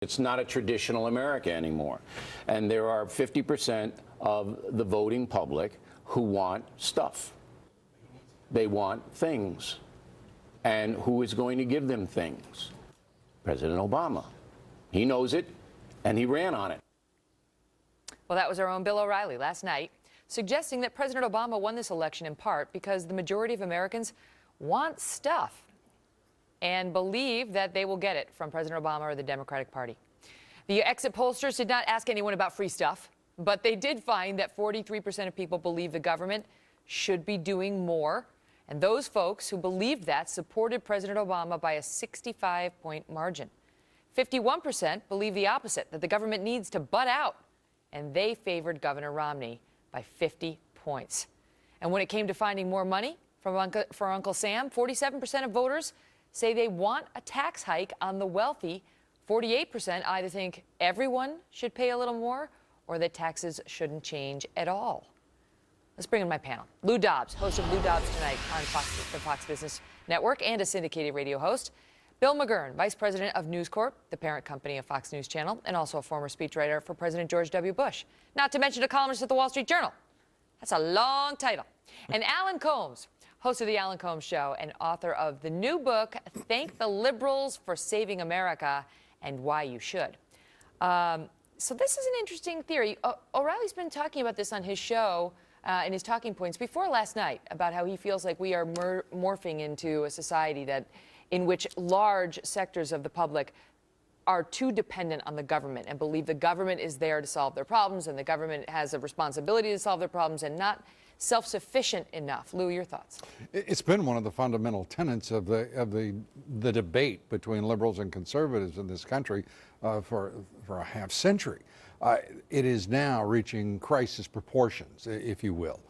It's not a traditional America anymore. And there are 50% of the voting public who want stuff. They want things. And who is going to give them things? President Obama. He knows it, and he ran on it. Well, that was our own Bill O'Reilly last night, suggesting that President Obama won this election in part because the majority of Americans want stuff and believe that they will get it from President Obama or the Democratic Party. The exit pollsters did not ask anyone about free stuff, but they did find that 43% of people believe the government should be doing more. And those folks who believed that supported President Obama by a 65-point margin. 51% believe the opposite, that the government needs to butt out, and they favored Governor Romney by 50 points. And when it came to finding more money for Uncle Sam, 47% of voters say they want a tax hike on the wealthy. 48% either think everyone should pay a little more or that taxes shouldn't change at all. Let's bring in my panel. Lou Dobbs, host of Lou Dobbs Tonight on the Fox Business Network and a syndicated radio host. Bill McGurn, Vice President of News Corp, the parent company of Fox News Channel, and also a former speechwriter for President George W. Bush. Not to mention a columnist at the Wall Street Journal. That's a long title. And Alan Colmes, host of The Alan Colmes Show and author of the new book, Thank the Liberals for Saving America and Why You Should. So this is an interesting theory. O'Reilly's been talking about this on his show in his talking points before last night about how he feels like we are morphing into a society in which large sectors of the public are too dependent on the government and believe the government is there to solve their problems and the government has a responsibility to solve their problems and not self-sufficient enough. Lou, your thoughts? It's been one of the fundamental tenets of the debate between liberals and conservatives in this country for a half century. It is now reaching crisis proportions, if you will.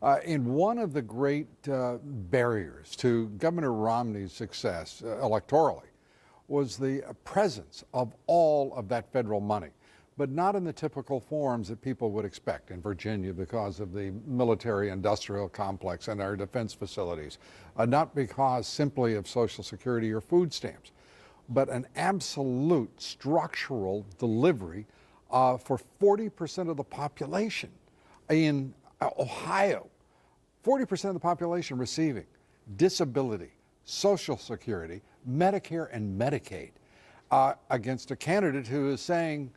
And one of the great barriers to Governor Romney's success electorally was the presence of all of that federal money, but not in the typical forms that people would expect in Virginia because of the military-industrial complex and our defense facilities, not because simply of Social Security or food stamps, but an absolute structural delivery for 40% of the population in Ohio. 40% of the population receiving disability, Social Security, Medicare, and Medicaid against a candidate who is saying,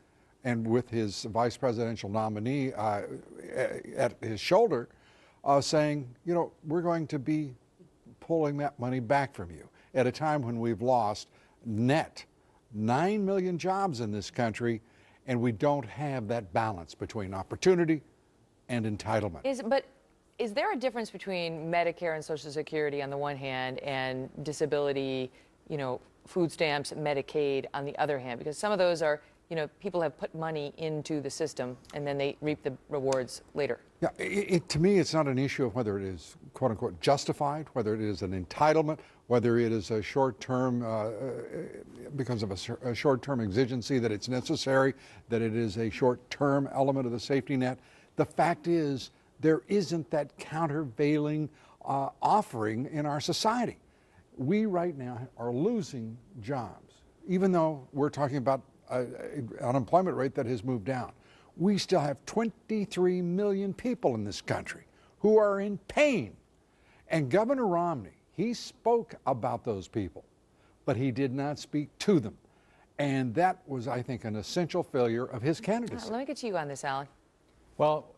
and with his vice presidential nominee at his shoulder, saying, you know, we're going to be pulling that money back from you at a time when we've lost net 9 million jobs in this country, and we don't have that balance between opportunity and entitlement. Is there a difference between Medicare and Social Security on the one hand and disability, you know, food stamps, Medicaid on the other hand? Because some of those are, you know, people have put money into the system and then they reap the rewards later. Yeah, to me, it's not an issue of whether it is, quote unquote, justified, whether it is an entitlement, whether it is a short-term, because of a short-term exigency that it's necessary, that it is a short-term element of the safety net. The fact is, there isn't that countervailing offering in our society. We right now are losing jobs, even though we're talking about an unemployment rate that has moved down. We still have 23 million people in this country who are in pain. And Governor Romney, he spoke about those people, but he did not speak to them. And that was, I think, an essential failure of his candidacy. Let me get to you on this, Alan. Well,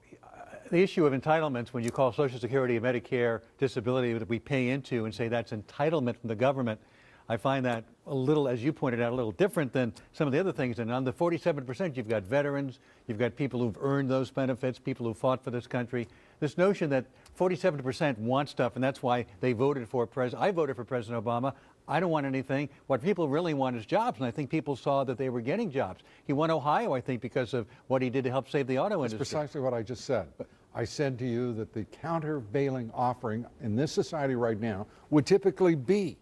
the issue of entitlements, when you call Social Security and Medicare disability that we pay into and say that's entitlement from the government, I find that a little, as you pointed out, a little different than some of the other things. And on the 47%, you've got veterans, you've got people who've earned those benefits, people who fought for this country. This notion that 47% want stuff, and that's why they voted for I voted for President Obama. I don't want anything. What people really want is jobs, and I think people saw that they were getting jobs. He won Ohio, I think, because of what he did to help save the auto industry. That's precisely what I just said. I said to you that the countervailing offering in this society right now would typically be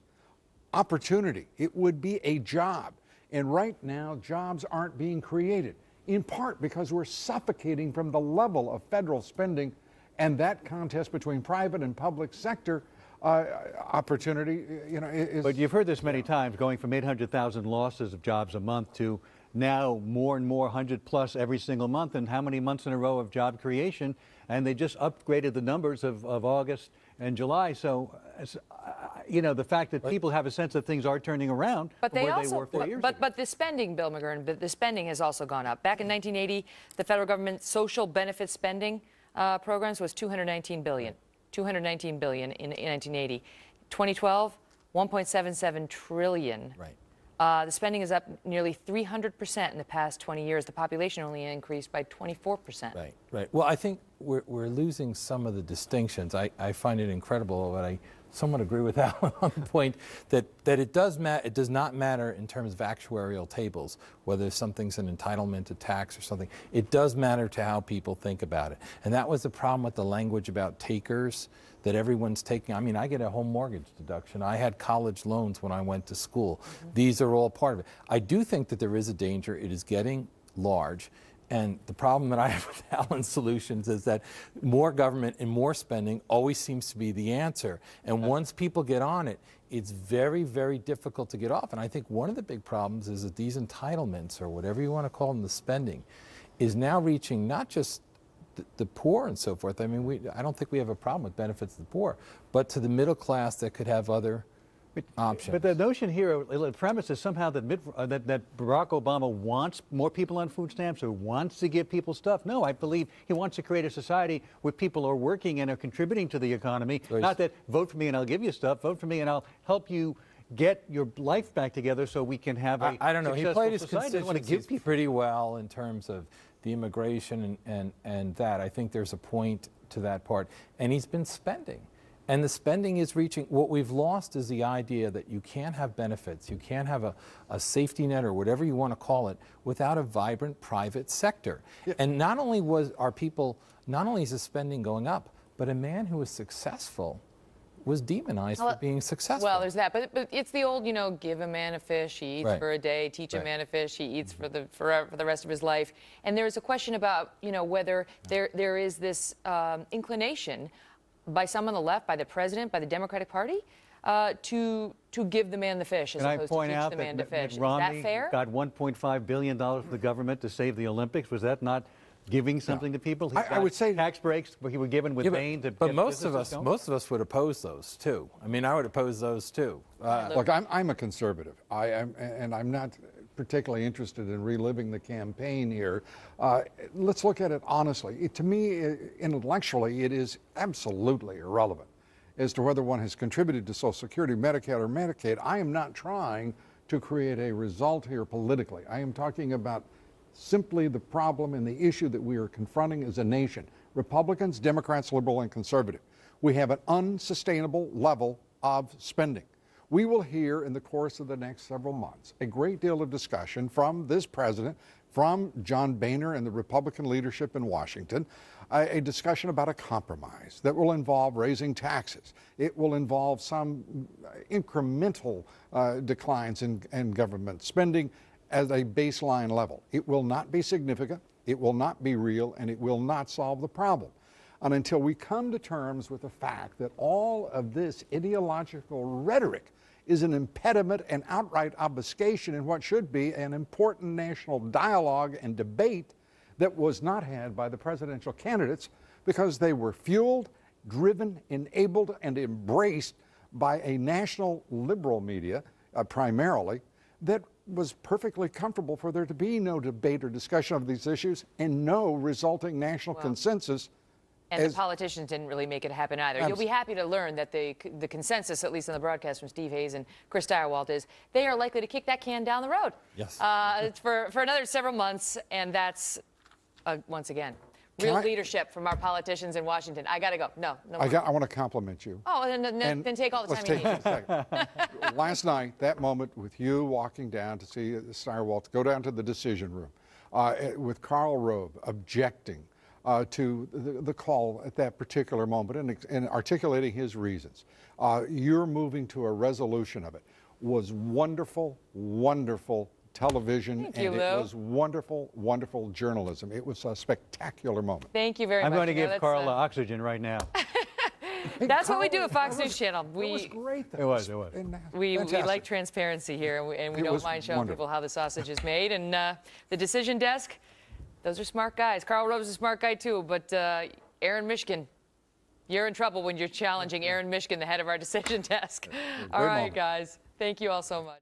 opportunity. It would be a job. And right now, jobs aren't being created, in part because we're suffocating from the level of federal spending, and that contest between private and public sector opportunity, you know, is... But you've heard this many times, going from 800,000 losses of jobs a month to now more and more 100 plus every single month, and how many months in a row of job creation, and they just upgraded the numbers of August and July. So, you know, the fact that people have a sense that things are turning around But from they where also, they were 4 years ago. but the spending, Bill McGurn, the spending has also gone up. Back in 1980, the federal government social benefit spending programs was $219 billion. $219 billion in 1980. 2012, $1.77 trillion. Right. The spending is up nearly 300% in the past 20 years. The population only increased by 24%. Right, right. Well, I think we're losing some of the distinctions. I find it incredible, but I somewhat agree with Alan on the point that it does not matter in terms of actuarial tables, whether something's an entitlement, a tax, or something. It does matter to how people think about it. And that was the problem with the language about takers, that everyone's taking. I mean, I get a home mortgage deduction. I had college loans when I went to school. These are all part of it. I do think that there is a danger. It is getting large. And the problem that I have with Alan's solutions is that more government and more spending always seems to be the answer. And once people get on it, it's very, very difficult to get off. And I think one of the big problems is that these entitlements, or whatever you want to call them, the spending, is now reaching not just the poor and so forth. I mean, I don't think we have a problem with benefits to the poor, but to the middle class that could have other options. But the notion here, the premise is somehow that that Barack Obama wants more people on food stamps, or wants to give people stuff. No, I believe he wants to create a society where people are working and are contributing to the economy. Not that vote for me and I'll give you stuff. Vote for me and I'll help you get your life back together so we can have a I don't know. He played his society. constituencies pretty well in terms of the immigration and that. I think there's a point to that part. And he's been spending. And the spending is reaching, what we've lost is the idea that you can't have benefits, you can't have a safety net or whatever you want to call it without a vibrant private sector. Yeah. And not only is the spending going up, but a man who was successful was demonized for being successful. Well, there's that, but it's the old, you know, give a man a fish, he eats for a day, teach a man a fish, he eats for the rest of his life. And there's a question about, you know, whether there is this inclination by some on the left, by the president, by the Democratic Party, to give the man the fish as opposed to teach the man to fish. Is that fair? Got $1.5 billion from the government to save the Olympics. Was that not giving something to people? I would say tax breaks he was given with Bain to but get most of us would oppose those too. I mean, I would oppose those too. Look, I'm a conservative. And I'm not particularly interested in reliving the campaign here. Let's look at it honestly. To me, intellectually, it is absolutely irrelevant as to whether one has contributed to Social Security, Medicare, or Medicaid. I am not trying to create a result here politically. I am talking about simply the problem and the issue that we are confronting as a nation. Republicans, Democrats, liberal, and conservative. We have an unsustainable level of spending. We will hear in the course of the next several months a great deal of discussion from this president, from John Boehner and the Republican leadership in Washington, a discussion about a compromise that will involve raising taxes. It will involve some incremental declines in government spending as a baseline level. It will not be significant, it will not be real, and it will not solve the problem. And until we come to terms with the fact that all of this ideological rhetoric is an impediment and outright obfuscation in what should be an important national dialogue and debate that was not had by the presidential candidates because they were fueled, driven, enabled, and embraced by a national liberal media, primarily, that was perfectly comfortable for there to be no debate or discussion of these issues and no resulting national consensus. And the politicians didn't really make it happen either. You'll be happy to learn that the consensus, at least on the broadcast from Steve Hayes and Chris Direwalt, is they are likely to kick that can down the road. Yes. For another several months, and that's, once again, real leadership from our politicians in Washington. I got to go. No. I want to compliment you. Oh, then take all the time you need. Let's take a second. Last night, that moment with you walking down to see Direwalt, go down to the decision room, with Karl Rove objecting to the call at that particular moment and articulating his reasons. You're moving to a resolution of it. Was wonderful, wonderful television. Thank you, and Lou. It was wonderful, wonderful journalism. It was a spectacular moment. Thank you very much. I'm going to give Carl oxygen right now. That's what we do Carl, at Fox that News was- Channel. That was great. It was. We Fantastic. like transparency here, and we It don't was mind showing wonderful. people how the sausage is made. And the decision desk, those are smart guys. Karl Rove's a smart guy too, but Aaron Mishkin, you're in trouble when you're challenging Aaron Mishkin, the head of our decision desk. All right, moment. guys. Thank you all so much.